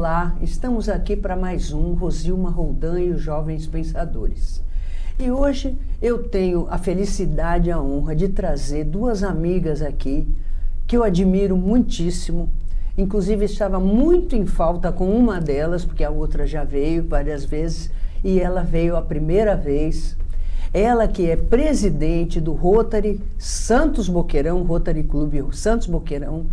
Olá, estamos aqui para mais um Rosilma Roldan e os Jovens Pensadores. E hoje eu tenho a felicidade e a honra de trazer duas amigas aqui que eu admiro muitíssimo. Inclusive estava muito em falta com uma delas, porque a outra já veio várias vezes e ela veio a primeira vez. Ela que é presidente do Rotary Santos Boqueirão, Rotary Clube Santos Boqueirão,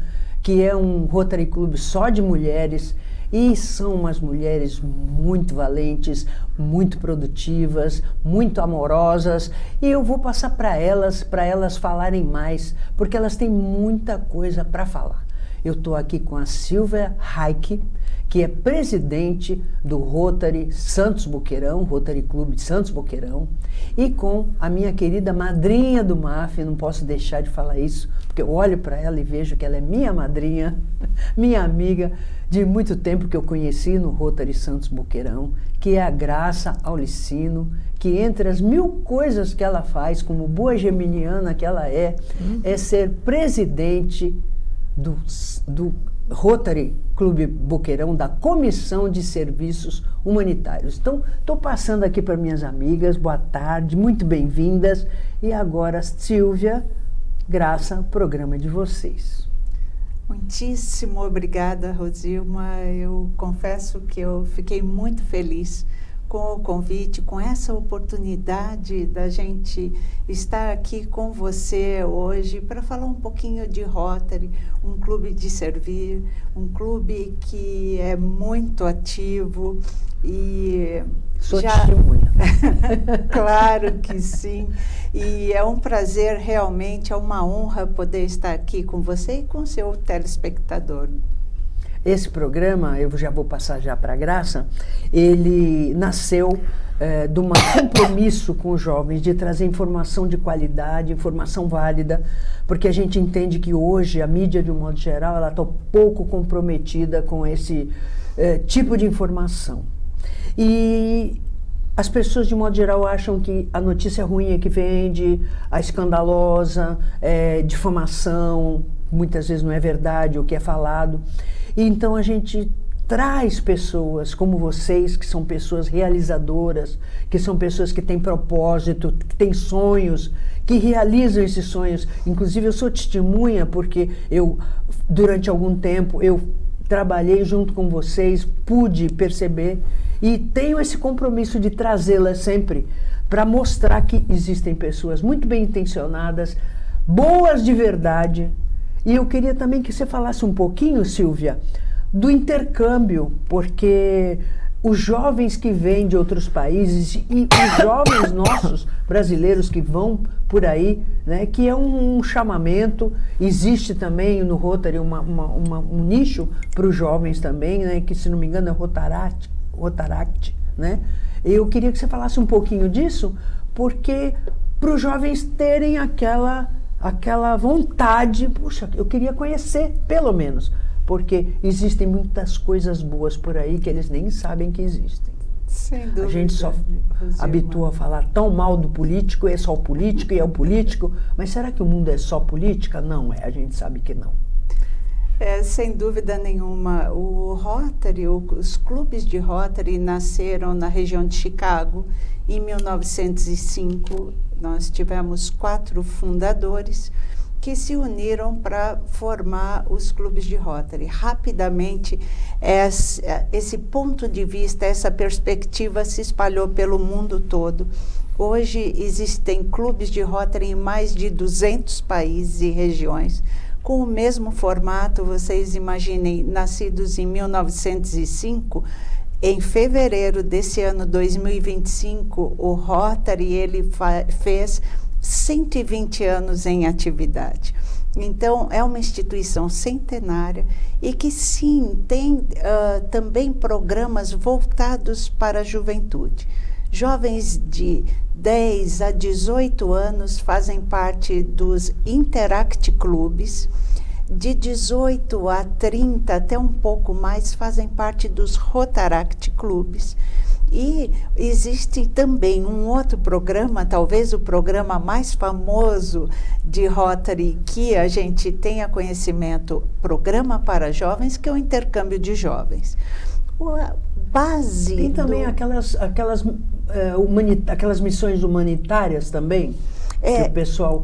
que é um Rotary Clube só de mulheres, e são umas mulheres muito valentes, muito produtivas, muito amorosas, e eu vou passar para elas falarem mais, porque elas têm muita coisa para falar. Eu estou aqui com a Silvia Reich, que é presidente do Rotary Santos Boqueirão, Rotary Clube de Santos Boqueirão, e com a minha querida madrinha do MAF, não posso deixar de falar isso, porque eu olho para ela e vejo que ela é minha madrinha, minha amiga de muito tempo que eu conheci no Rotary Santos Boqueirão, que é a Graça Aulicino, que entre as mil coisas que ela faz, como boa geminiana que ela é ser presidente do Rotary Clube Boqueirão, da Comissão de Serviços Humanitários. Então, estou passando aqui para minhas amigas, boa tarde, muito bem-vindas. E agora, Silvia, Graça, programa de vocês. Muitíssimo obrigada, Rosilma. Eu confesso que eu fiquei muito feliz com o convite, com essa oportunidade da gente estar aqui com você hoje para falar um pouquinho de Rotary, um clube de servir, um clube que é muito ativo e sou testemunha. Claro que sim. E é um prazer, realmente, é uma honra poder estar aqui com você e com o seu telespectador. Esse programa, eu já vou passar já para a Graça, ele nasceu de um compromisso com os jovens de trazer informação de qualidade, informação válida, porque a gente entende que hoje a mídia, de um modo geral, ela está pouco comprometida com esse tipo de informação. E as pessoas, de modo geral, acham que a notícia ruim é que vende, a escandalosa, difamação, muitas vezes não é verdade o que é falado. E então a gente traz pessoas como vocês, que são pessoas realizadoras, que são pessoas que têm propósito, que têm sonhos, que realizam esses sonhos. Inclusive eu sou testemunha porque eu, durante algum tempo, eu trabalhei junto com vocês, pude perceber e tenho esse compromisso de trazê-las sempre para mostrar que existem pessoas muito bem intencionadas, boas de verdade. E eu queria também que você falasse um pouquinho, Silvia, do intercâmbio, porque os jovens que vêm de outros países e os jovens nossos, brasileiros que vão por aí, né, que é um chamamento, existe também no Rotary um nicho para os jovens também, né, que se não me engano é Rotaract, né? Eu queria que você falasse um pouquinho disso, porque para os jovens terem aquela vontade, puxa, eu queria conhecer, pelo menos, porque existem muitas coisas boas por aí que eles nem sabem que existem. Sem dúvida. A gente só habitua a falar tão mal do político, é só o político e é o político, mas será que o mundo é só política? Não é, a gente sabe que não. Sem dúvida nenhuma. O Rotary, os clubes de Rotary nasceram na região de Chicago em 1905. Nós tivemos 4 fundadores que se uniram para formar os clubes de Rotary. Rapidamente, esse ponto de vista, essa perspectiva se espalhou pelo mundo todo. Hoje existem clubes de Rotary em mais de 200 países e regiões, com o mesmo formato. Vocês imaginem, nascidos em 1905, em fevereiro desse ano 2025, o Rotary ele fez 120 anos em atividade. Então, é uma instituição centenária e que, sim, tem também programas voltados para a juventude. Jovens de 10 a 18 anos fazem parte dos Interact Clubes, de 18 a 30, até um pouco mais, fazem parte dos Rotaract Clubes. E existe também um outro programa, talvez o programa mais famoso de Rotary que a gente tenha conhecimento, Programa para Jovens, que é o intercâmbio de jovens. a base. Tem também aquelas missões humanitárias também, que o pessoal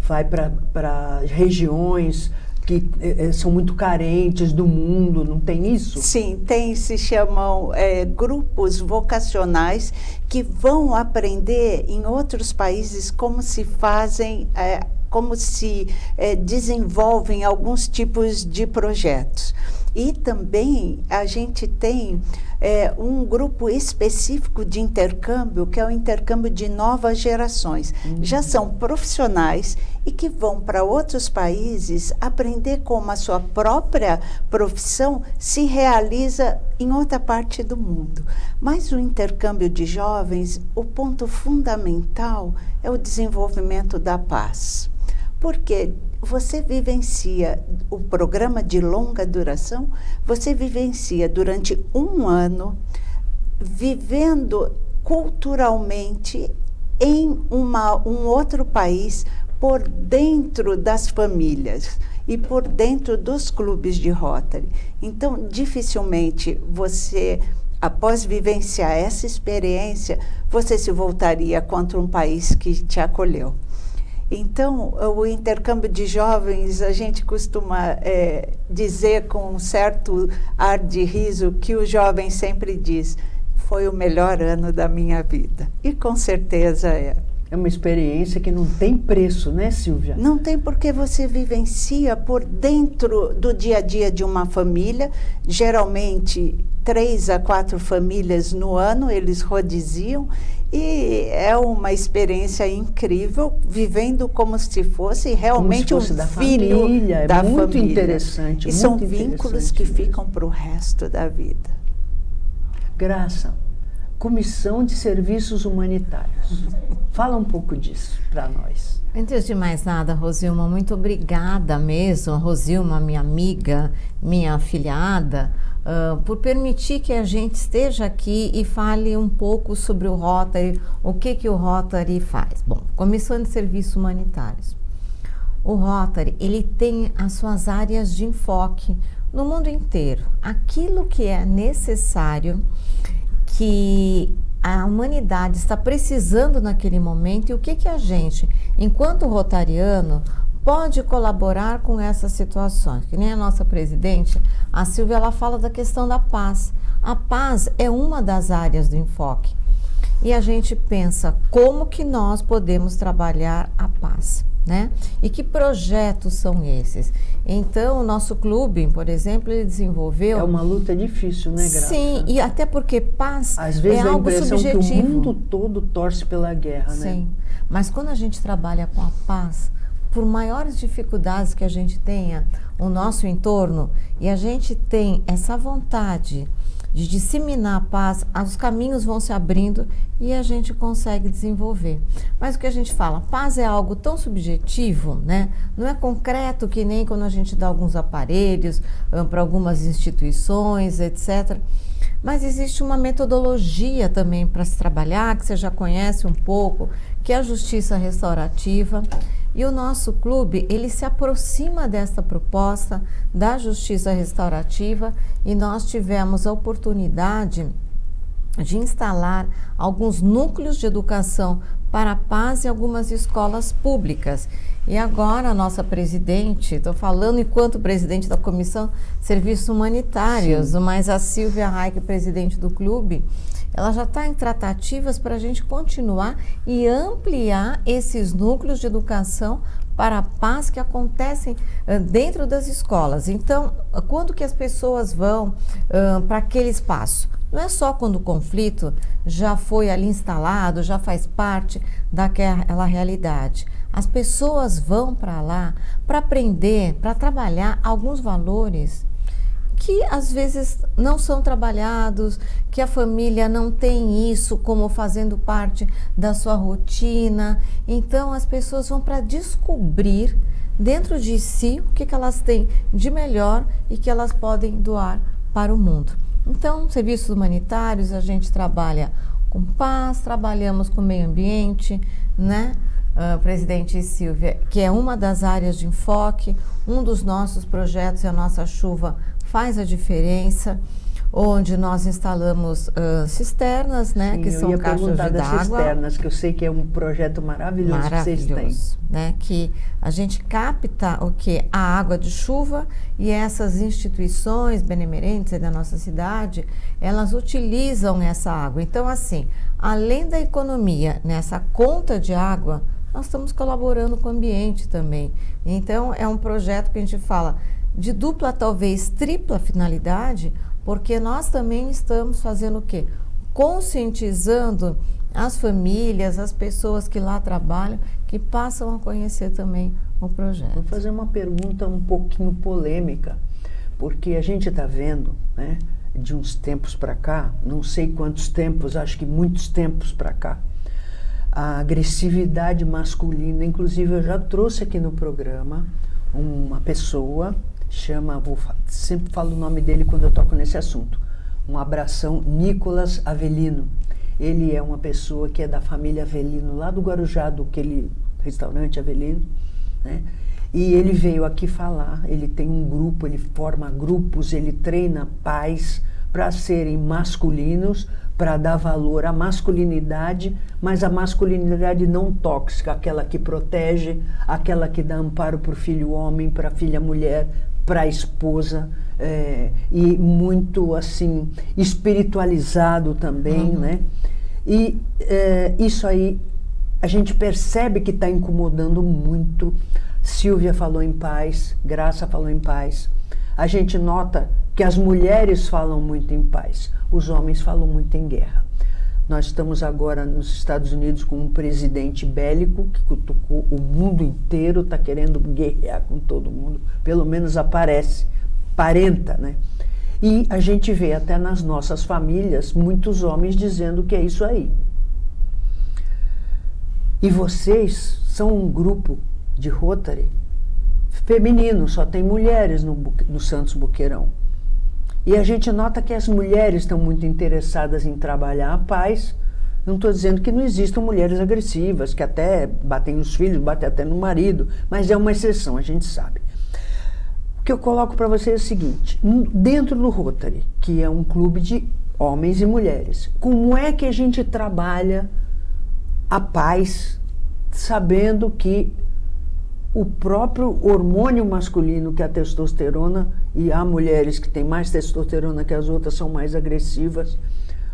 vai para regiões que são muito carentes do mundo, não tem isso? Sim, tem, se chamam grupos vocacionais que vão aprender em outros países como se fazem, como se desenvolvem alguns tipos de projetos. E também a gente tem um grupo específico de intercâmbio, que é o intercâmbio de novas gerações. Já são profissionais e que vão para outros países aprender como a sua própria profissão se realiza em outra parte do mundo. Mas o intercâmbio de jovens, o ponto fundamental é o desenvolvimento da paz. Porque você vivencia o programa de longa duração, você vivencia durante um ano, vivendo culturalmente em um outro país, por dentro das famílias e por dentro dos clubes de Rotary. Então, dificilmente você, após vivenciar essa experiência, você se voltaria contra um país que te acolheu. Então, o intercâmbio de jovens, a gente costuma dizer com um certo ar de riso que o jovem sempre diz, foi o melhor ano da minha vida. E com certeza é. É uma experiência que não tem preço, né, Silvia? Não tem, porque você vivencia por dentro do dia a dia de uma família, geralmente 3 a 4 famílias no ano, eles rodiziam, e é uma experiência incrível, vivendo como se fosse realmente como se fosse um filho família. da família. Muito interessante. E muito são vínculos que mesmo. ficam para o resto da vida. Graça, Comissão de Serviços Humanitários. Fala um pouco disso para nós. Antes de mais nada, Rosilma, muito obrigada mesmo, Rosilma, minha amiga, minha afilhada, por permitir que a gente esteja aqui e fale um pouco sobre o Rotary, o que o Rotary faz. Bom, Comissão de Serviços Humanitários. O Rotary, ele tem as suas áreas de enfoque no mundo inteiro. Aquilo que é necessário, que a humanidade está precisando naquele momento, e o que a gente, enquanto rotariano, pode colaborar com essas situações. Que nem a nossa presidente, a Silvia, ela fala da questão da paz. A paz é uma das áreas do enfoque. E a gente pensa como que nós podemos trabalhar a paz, né? E que projetos são esses? Então, o nosso clube, por exemplo, ele desenvolveu... É uma luta difícil, né, Graça? Sim, e até porque paz às vezes é dá a algo impressão subjetivo. Que o mundo todo torce pela guerra, né? Sim, mas quando a gente trabalha com a paz, por maiores dificuldades que a gente tenha o nosso entorno, e a gente tem essa vontade de disseminar a paz, os caminhos vão se abrindo e a gente consegue desenvolver. Mas o que a gente fala, paz é algo tão subjetivo, né? Não é concreto que nem quando a gente dá alguns aparelhos para algumas instituições, etc. Mas existe uma metodologia também para se trabalhar, que você já conhece um pouco, que é a justiça restaurativa. E o nosso clube, ele se aproxima dessa proposta da justiça restaurativa, e nós tivemos a oportunidade de instalar alguns núcleos de educação para a paz em algumas escolas públicas. E agora a nossa presidente, estou falando enquanto presidente da Comissão de Serviços Humanitários, sim, mas a Silvia Reich, presidente do clube, ela já está em tratativas para a gente continuar e ampliar esses núcleos de educação para a paz que acontecem dentro das escolas. Então, quando que as pessoas vão para aquele espaço? Não é só quando o conflito já foi ali instalado, já faz parte daquela realidade. As pessoas vão para lá para aprender, para trabalhar alguns valores que às vezes não são trabalhados, que a família não tem isso como fazendo parte da sua rotina. Então as pessoas vão para descobrir dentro de si o que elas têm de melhor e que elas podem doar para o mundo. Então, serviços humanitários, a gente trabalha com paz, trabalhamos com meio ambiente, né? Presidente Silvia, que é uma das áreas de enfoque, um dos nossos projetos é a Nossa Chuva Faz a Diferença. onde nós instalamos cisternas, né, Sim, que são caixas de água. Cisternas, que eu sei que é um projeto maravilhoso que vocês têm. Né, que a gente capta o que? A água de chuva, e essas instituições benemerentes da nossa cidade, elas utilizam essa água. Então, assim, além da economia nessa conta de água, nós estamos colaborando com o ambiente também. Então, é um projeto que a gente fala de dupla, talvez tripla finalidade, porque nós também estamos fazendo o quê? Conscientizando as famílias, as pessoas que lá trabalham, que passam a conhecer também o projeto. Vou fazer uma pergunta um pouquinho polêmica, porque a gente está vendo, né, de uns tempos para cá, não sei quantos tempos, acho que muitos tempos para cá, a agressividade masculina. Inclusive, eu já trouxe aqui no programa uma pessoa, sempre falo o nome dele quando eu toco nesse assunto, um abração, Nicolas Avelino. Ele é uma pessoa que é da família Avelino, lá do Guarujá, daquele restaurante Avelino, né? E ele veio aqui falar, ele tem um grupo, ele forma grupos, ele treina pais para serem masculinos, para dar valor à masculinidade, mas a masculinidade não tóxica, aquela que protege, aquela que dá amparo para o filho homem, para a filha mulher, para a esposa, e muito assim espiritualizado também, né? E isso aí a gente percebe que está incomodando muito. Silvia falou em paz, Graça falou em paz. A gente nota que as mulheres falam muito em paz, os homens falam muito em guerra. Nós estamos agora nos Estados Unidos com um presidente bélico que cutucou o mundo inteiro, está querendo guerrear com todo mundo, pelo menos aparenta, né? E a gente vê até nas nossas famílias muitos homens dizendo que é isso aí. E vocês são um grupo de Rotary feminino, só tem mulheres no Santos Boqueirão. E a gente nota que as mulheres estão muito interessadas em trabalhar a paz. Não estou dizendo que não existam mulheres agressivas, que até batem nos filhos, batem até no marido, mas é uma exceção, a gente sabe. O que eu coloco para vocês é o seguinte: dentro do Rotary, que é um clube de homens e mulheres, como é que a gente trabalha a paz, sabendo que o próprio hormônio masculino, que é a testosterona, e há mulheres que têm mais testosterona que as outras, são mais agressivas.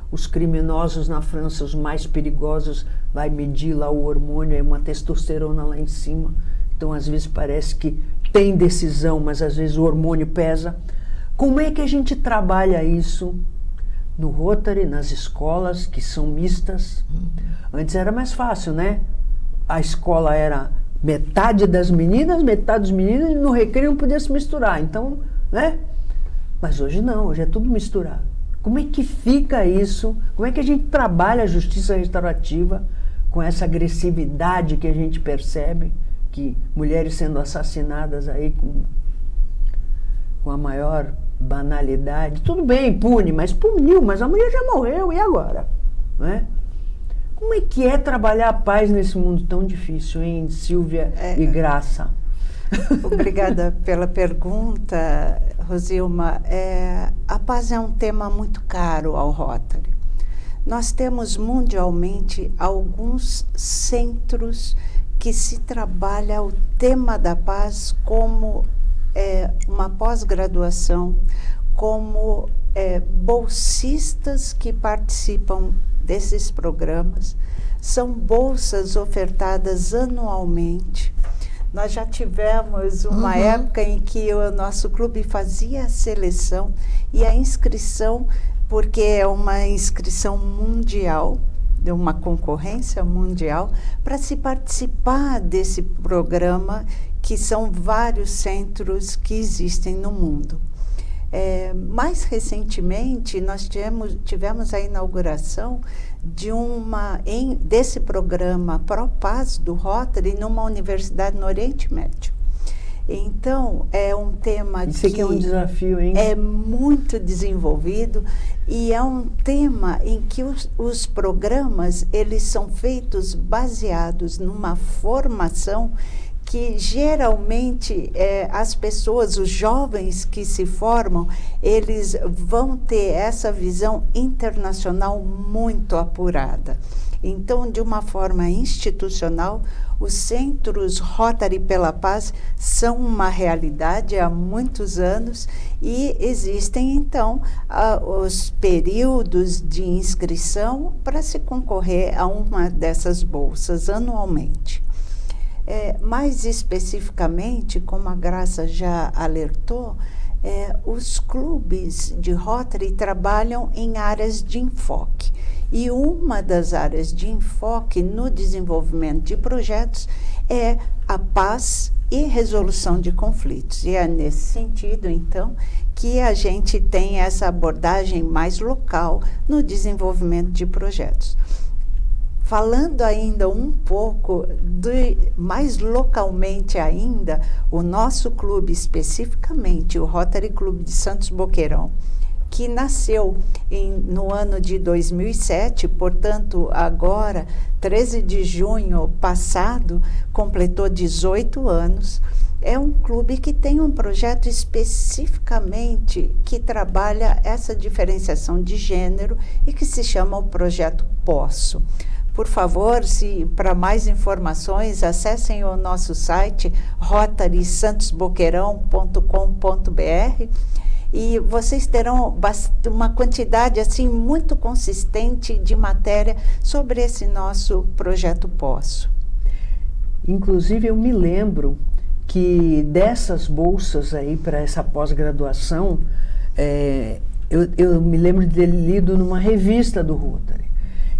Os criminosos na França, os mais perigosos, vai medir lá o hormônio, é uma testosterona lá em cima. Então, às vezes, parece que tem decisão, mas às vezes o hormônio pesa. Como é que a gente trabalha isso no Rotary, nas escolas, que são mistas? Antes era mais fácil, né? A escola era metade das meninas, metade dos meninos, e no recreio não podia se misturar. Então, né? Mas hoje não, hoje é tudo misturado. Como é que fica isso? Como é que a gente trabalha a justiça restaurativa com essa agressividade que a gente percebe, que mulheres sendo assassinadas aí com a maior banalidade? Tudo bem, pune, mas puniu, mas a mulher já morreu, e agora? Né? Como é que é trabalhar a paz nesse mundo tão difícil, hein, Silvia e Graça? Obrigada pela pergunta, Rosilma. A paz é um tema muito caro ao Rotary. Nós temos mundialmente alguns centros que se trabalha o tema da paz como uma pós-graduação, como bolsistas que participam desses programas. São bolsas ofertadas anualmente. Nós já tivemos uma época em que o nosso clube fazia a seleção e a inscrição, porque é uma inscrição mundial, de uma concorrência mundial, para se participar desse programa, que são vários centros que existem no mundo. Mais recentemente, nós tivemos a inauguração desse programa Pro-Paz do Rotary numa universidade no Oriente Médio. Então, é um tema que é um desafio, hein? É muito desenvolvido, e é um tema em que os programas, eles são feitos baseados numa formação que geralmente as pessoas, os jovens que se formam, eles vão ter essa visão internacional muito apurada. Então, de uma forma institucional, os centros Rotary pela Paz são uma realidade há muitos anos e existem, então, os períodos de inscrição para se concorrer a uma dessas bolsas anualmente. Mais especificamente, como a Graça já alertou, os clubes de Rotary trabalham em áreas de enfoque. E uma das áreas de enfoque no desenvolvimento de projetos é a paz e resolução de conflitos. E é nesse sentido, então, que a gente tem essa abordagem mais local no desenvolvimento de projetos. Falando ainda um pouco, mais localmente ainda, o nosso clube, especificamente o Rotary Clube de Santos Boqueirão, que nasceu no ano de 2007, portanto, agora, 13 de junho passado, completou 18 anos. É um clube que tem um projeto especificamente que trabalha essa diferenciação de gênero e que se chama o Projeto Posso. Por favor, para mais informações, acessem o nosso site rotarysantosboqueirão.com.br e vocês terão uma quantidade assim muito consistente de matéria sobre esse nosso Projeto Posso. Inclusive, eu me lembro que dessas bolsas aí para essa pós-graduação, eu me lembro de ter lido numa revista do Rotary,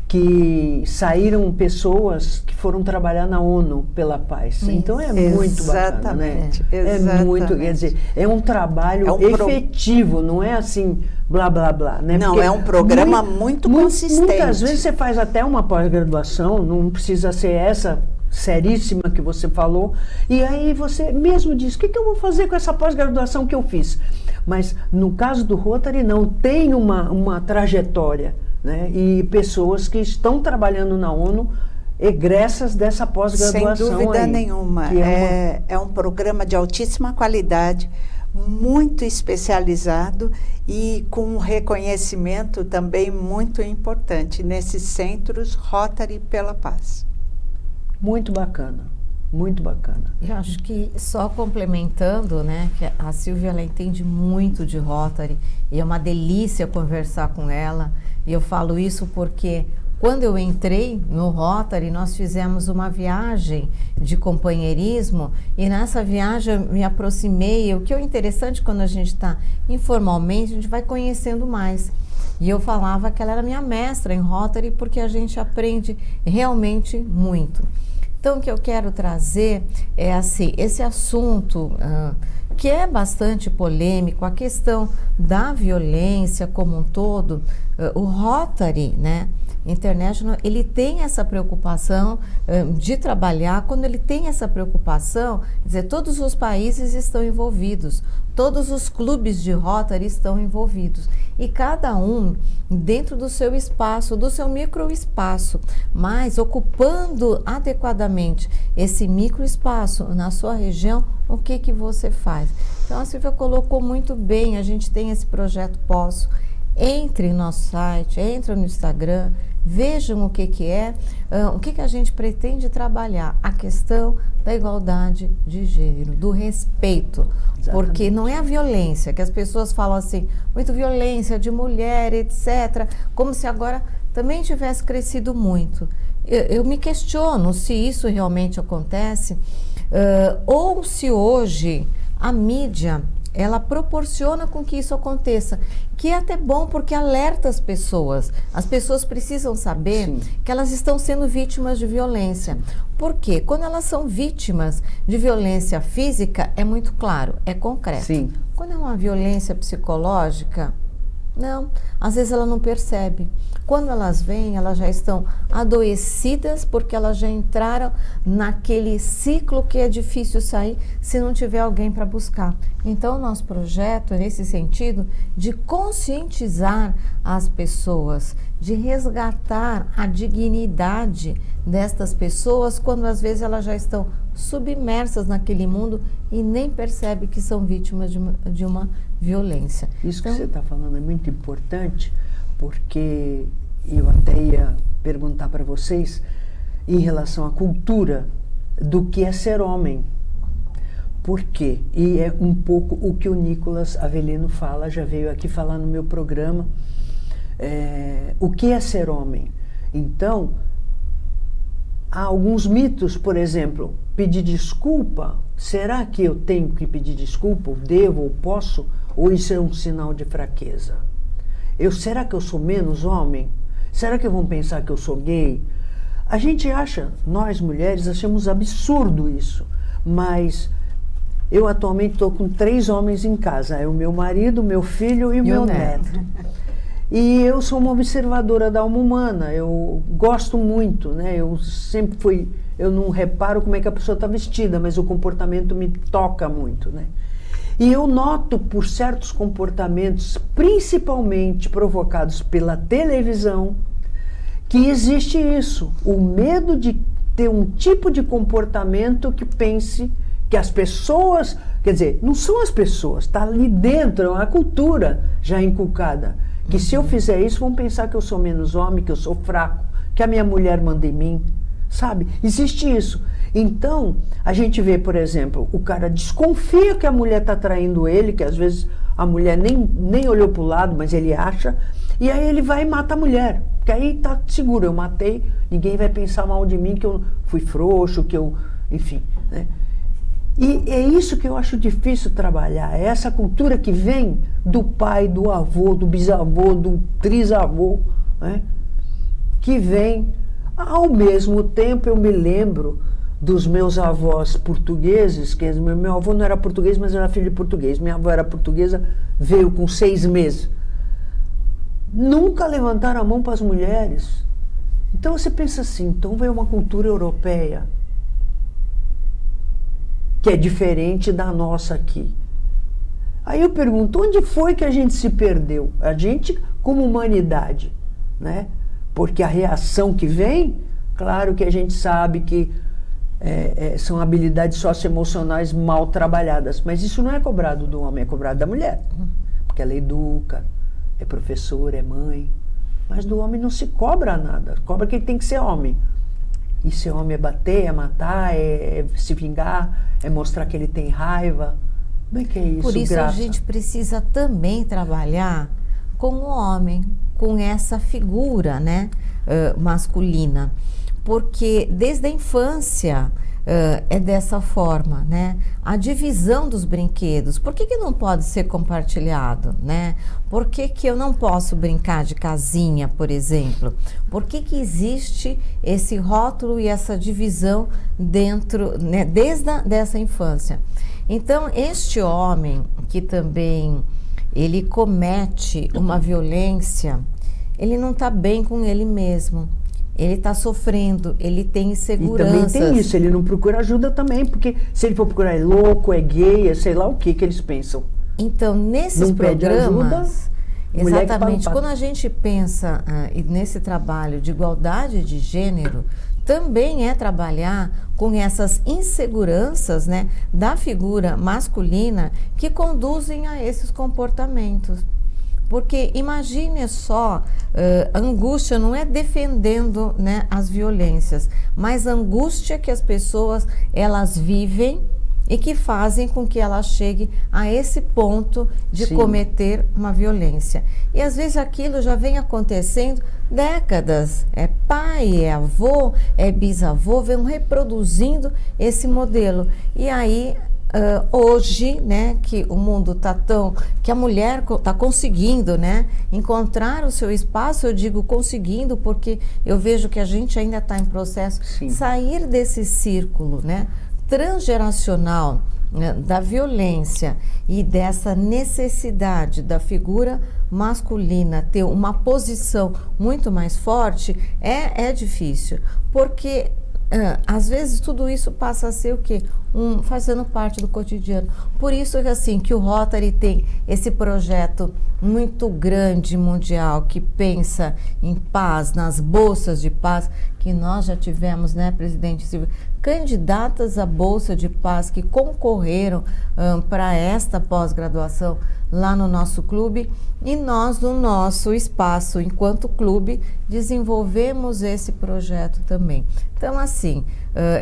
que saíram pessoas que foram trabalhar na ONU pela paz. Então é muito bacana, né? É muito, quer dizer, é um trabalho efetivo, não é assim, blá, blá, blá. Né? Não, é um programa muito consistente. Muitas vezes você faz até uma pós-graduação, não precisa ser essa seríssima que você falou, e aí você mesmo diz, o que eu vou fazer com essa pós-graduação que eu fiz? Mas no caso do Rotary não, tem uma trajetória, né? E pessoas que estão trabalhando na ONU egressas dessa pós-graduação. Sem dúvida nenhuma. É um programa de altíssima qualidade, muito especializado e com um reconhecimento também muito importante nesses centros Rotary pela Paz. Muito bacana, muito bacana. Eu acho que só complementando, né, que a Silvia ela entende muito de Rotary e é uma delícia conversar com ela. E eu falo isso porque quando eu entrei no Rotary, nós fizemos uma viagem de companheirismo e nessa viagem eu me aproximei. O que é interessante quando a gente está informalmente, a gente vai conhecendo mais. E eu falava que ela era minha mestra em Rotary porque a gente aprende realmente muito. Então, o que eu quero trazer é assim, esse assunto que é bastante polêmico, a questão da violência como um todo. O Rotary, né, International, ele tem essa preocupação de trabalhar. Quando ele tem essa preocupação, quer dizer, todos os países estão envolvidos, todos os clubes de Rotary estão envolvidos e cada um dentro do seu espaço, do seu microespaço, mas ocupando adequadamente esse microespaço na sua região, o que você faz? Então a Silvia colocou muito bem, a gente tem esse projeto Posso. Entre no nosso site, entre no Instagram, vejam o que é, o que a gente pretende trabalhar, a questão da igualdade de gênero, do respeito. Exatamente. Porque não é a violência, que as pessoas falam assim, muito violência de mulher, etc., como se agora também tivesse crescido muito. Eu me questiono se isso realmente acontece, ou se hoje a mídia ela proporciona com que isso aconteça, que é até bom porque alerta as pessoas. As pessoas precisam saber Sim. que elas estão sendo vítimas de violência. Por quê? Quando elas são vítimas de violência física, é muito claro, é concreto. Sim. Quando é uma violência psicológica, não, às vezes ela não percebe. Quando elas vêm, elas já estão adoecidas porque elas já entraram naquele ciclo que é difícil sair se não tiver alguém para buscar. Então, o nosso projeto é nesse sentido de conscientizar as pessoas, de resgatar a dignidade destas pessoas quando às vezes elas já estão submersas naquele mundo e nem percebem que são vítimas de uma violência. Isso que você está falando é muito importante, porque eu até ia perguntar para vocês em relação à cultura do que é ser homem. Por quê? E é um pouco o que o Nicolas Avelino fala, já veio aqui falar no meu programa. O que é ser homem? Então, há alguns mitos, por exemplo, pedir desculpa. Será que eu tenho que pedir desculpa? Ou devo, ou posso? Ou isso é um sinal de fraqueza? Será que eu sou menos homem? Será que vão pensar que eu sou gay? A gente acha, nós mulheres, achamos absurdo isso. Mas eu atualmente estou com 3 homens em casa. É o meu marido, o meu filho e o meu neto. E eu sou uma observadora da alma humana, eu gosto muito, né? Eu sempre fui, eu não reparo como é que a pessoa está vestida, mas o comportamento me toca muito, né? E eu noto por certos comportamentos, principalmente provocados pela televisão, que existe isso, o medo de ter um tipo de comportamento que pense que as pessoas, quer dizer, não são as pessoas, está ali dentro, é uma cultura já inculcada. Que se eu fizer isso, vão pensar que eu sou menos homem, que eu sou fraco, que a minha mulher manda em mim, sabe? Existe isso. Então, a gente vê, por exemplo, o cara desconfia que a mulher está traindo ele, que às vezes a mulher nem olhou para o lado, mas ele acha, e aí ele vai e mata a mulher. Porque aí está seguro, eu matei, ninguém vai pensar mal de mim, que eu fui frouxo, que eu... Enfim, né? E é isso que eu acho difícil trabalhar, é essa cultura que vem do pai, do avô, do bisavô, do trisavô, né? Que vem, ao mesmo tempo eu me lembro dos meus avós portugueses, que meu avô não era português, mas era filho de português, minha avó era portuguesa, veio com 6 meses. Nunca levantaram a mão para as mulheres. Então você pensa assim, então veio uma cultura europeia, que é diferente da nossa aqui. Aí eu pergunto, onde foi que a gente se perdeu? A gente como humanidade, né? Porque a reação que vem, claro que a gente sabe que são habilidades socioemocionais mal trabalhadas, mas isso não é cobrado do homem, é cobrado da mulher. Porque ela educa, é professora, é mãe. Mas do homem não se cobra nada, cobra que ele tem que ser homem. E ser homem é bater, é matar, é se vingar, é mostrar que ele tem raiva. Como é que é isso, Por isso Graça? A gente precisa também trabalhar com o homem, com essa figura, né, masculina. Porque desde a infância é dessa forma, né? A divisão dos brinquedos. Por que não pode ser compartilhado, né? Por que eu não posso brincar de casinha, por exemplo? Por que existe esse rótulo e essa divisão dentro, né, dessa infância? Então, este homem que também ele comete uma violência, ele não está bem com ele mesmo. Ele está sofrendo, ele tem inseguranças. E também tem isso, ele não procura ajuda também, porque se ele for procurar é louco, é gay, é sei lá o que eles pensam. Então, nesses programas, exatamente, quando a gente pensa nesse trabalho de igualdade de gênero, também é trabalhar com essas inseguranças, né, da figura masculina que conduzem a esses comportamentos. Porque imagine só, a angústia não é defendendo, né, as violências, mas a angústia que as pessoas elas vivem e que fazem com que ela chegue a esse ponto de Sim. cometer uma violência. E às vezes aquilo já vem acontecendo décadas. É pai, é avô, é bisavô, vem reproduzindo esse modelo. E aí... hoje, né, que o mundo está que a mulher está conseguindo, né, encontrar o seu espaço, eu digo conseguindo porque eu vejo que a gente ainda está em processo de sair desse círculo, né, transgeracional, né, da violência e dessa necessidade da figura masculina ter uma posição muito mais forte, é difícil, porque às vezes tudo isso passa a ser o quê? fazendo parte do cotidiano. Por isso que assim, que o Rotary tem esse projeto muito grande, mundial, que pensa em paz, nas bolsas de paz, que nós já tivemos, né, presidente Silvio, candidatas à Bolsa de Paz que concorreram para esta pós-graduação lá no nosso clube, e nós, no nosso espaço, enquanto clube, desenvolvemos esse projeto também. Então, assim,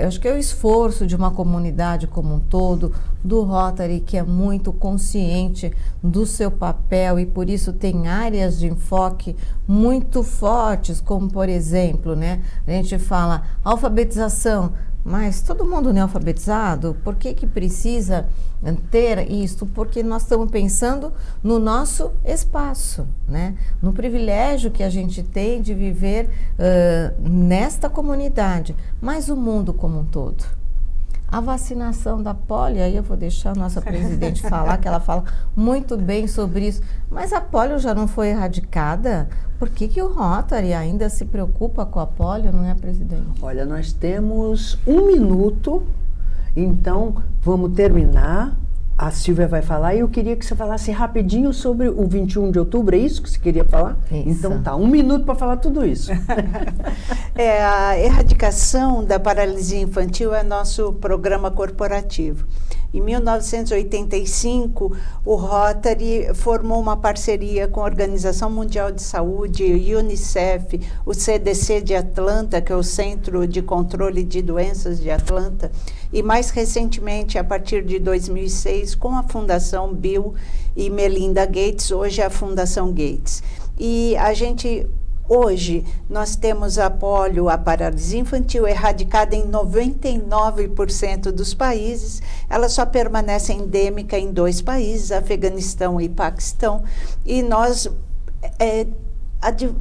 eu acho que é o esforço de uma comunidade como um todo, do Rotary, que é muito consciente do seu papel e, por isso, tem áreas de enfoque muito fortes, como, por exemplo, né, a gente fala alfabetização, mas todo mundo não é alfabetizado? Por que que precisa ter isso? Porque nós estamos pensando no nosso espaço, né? No privilégio que a gente tem de viver nesta comunidade, mas o mundo como um todo. A vacinação da polio, aí eu vou deixar a nossa presidente falar, que ela fala muito bem sobre isso, mas a polio já não foi erradicada? Por que que o Rotary ainda se preocupa com a polio, não é, presidente? Olha, nós temos 1 minuto, então vamos terminar. A Silvia vai falar e eu queria que você falasse rapidinho sobre o 21 de outubro, é isso que você queria falar? Isso. Então tá, 1 minuto para falar tudo isso. A erradicação da paralisia infantil é nosso programa corporativo. Em 1985, o Rotary formou uma parceria com a Organização Mundial de Saúde, o UNICEF, o CDC de Atlanta, que é o Centro de Controle de Doenças de Atlanta, e mais recentemente, a partir de 2006, com a Fundação Bill e Melinda Gates, hoje é a Fundação Gates. E a gente... Hoje, nós temos a polio, a paralisia infantil, erradicada em 99% dos países. Ela só permanece endêmica em 2 países, Afeganistão e Paquistão. E nós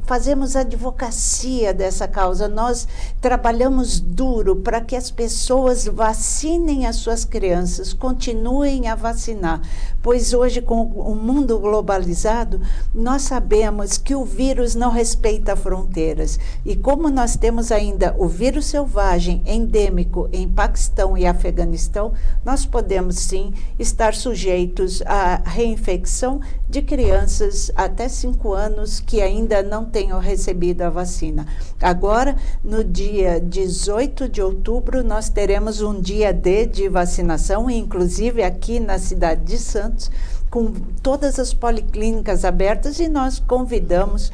fazemos advocacia dessa causa. Nós trabalhamos duro para que as pessoas vacinem as suas crianças, continuem a vacinar, pois hoje, com o mundo globalizado, nós sabemos que o vírus não respeita fronteiras. E como nós temos ainda o vírus selvagem endêmico em Paquistão e Afeganistão, nós podemos sim estar sujeitos à reinfecção de crianças até 5 anos que ainda não tenham recebido a vacina. Agora, no dia 18 de outubro, nós teremos um dia D de vacinação, inclusive aqui na cidade de Santos, com todas as policlínicas abertas, e nós convidamos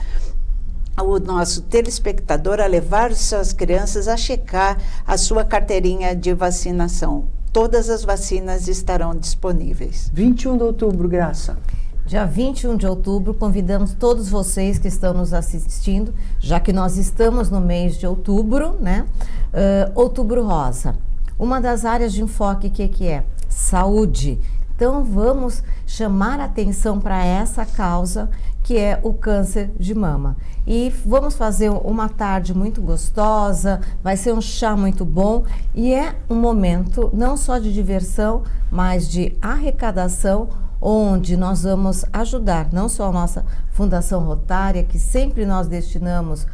o nosso telespectador a levar suas crianças a checar a sua carteirinha de vacinação. Todas as vacinas estarão disponíveis. 21 de outubro, Graça. Dia 21 de outubro, convidamos todos vocês que estão nos assistindo, já que nós estamos no mês de outubro, né? Outubro Rosa. Uma das áreas de enfoque, que é? Saúde. Então, vamos chamar atenção para essa causa, que é o câncer de mama. E vamos fazer uma tarde muito gostosa, vai ser um chá muito bom, e é um momento não só de diversão, mas de arrecadação, onde nós vamos ajudar não só a nossa Fundação Rotária, que sempre nós destinamos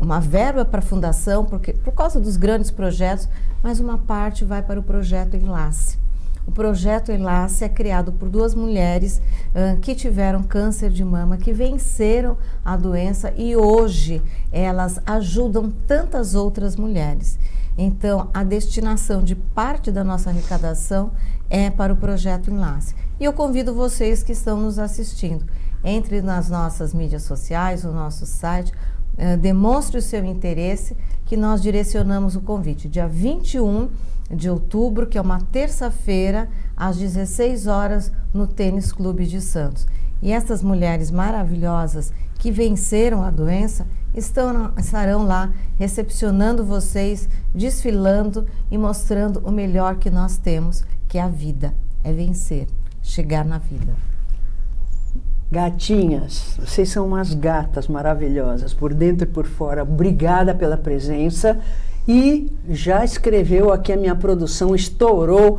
uma verba para a Fundação, porque, por causa dos grandes projetos, mas uma parte vai para o projeto Enlace. O projeto Enlace é criado por 2 mulheres que tiveram câncer de mama, que venceram a doença, e hoje elas ajudam tantas outras mulheres. Então, a destinação de parte da nossa arrecadação é para o projeto Enlace. E eu convido vocês que estão nos assistindo, entre nas nossas mídias sociais, no nosso site, demonstre o seu interesse, que nós direcionamos o convite. Dia 21 de outubro, que é uma terça-feira, às 16 horas, no Tênis Clube de Santos. E essas mulheres maravilhosas que venceram a doença estarão lá recepcionando vocês, desfilando e mostrando o melhor que nós temos, que é a vida, é vencer, chegar na vida. Gatinhas, vocês são umas gatas maravilhosas, por dentro e por fora. Obrigada pela presença. E já escreveu aqui, a minha produção estourou.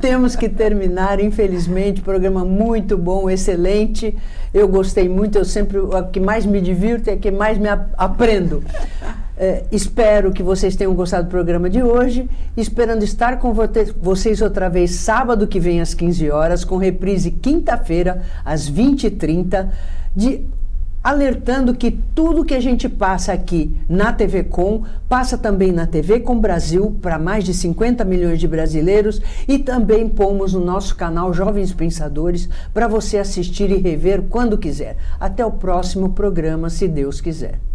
Temos que terminar, infelizmente. Programa muito bom, excelente. Eu gostei muito, o que mais me divirto é que mais me aprendo. Espero que vocês tenham gostado do programa de hoje, esperando estar com vocês outra vez sábado que vem às 15 horas, com reprise quinta-feira às 20h30, alertando que tudo que a gente passa aqui na TV Com, passa também na TV Com Brasil, para mais de 50 milhões de brasileiros, e também pomos no nosso canal Jovens Pensadores, para você assistir e rever quando quiser. Até o próximo programa, se Deus quiser.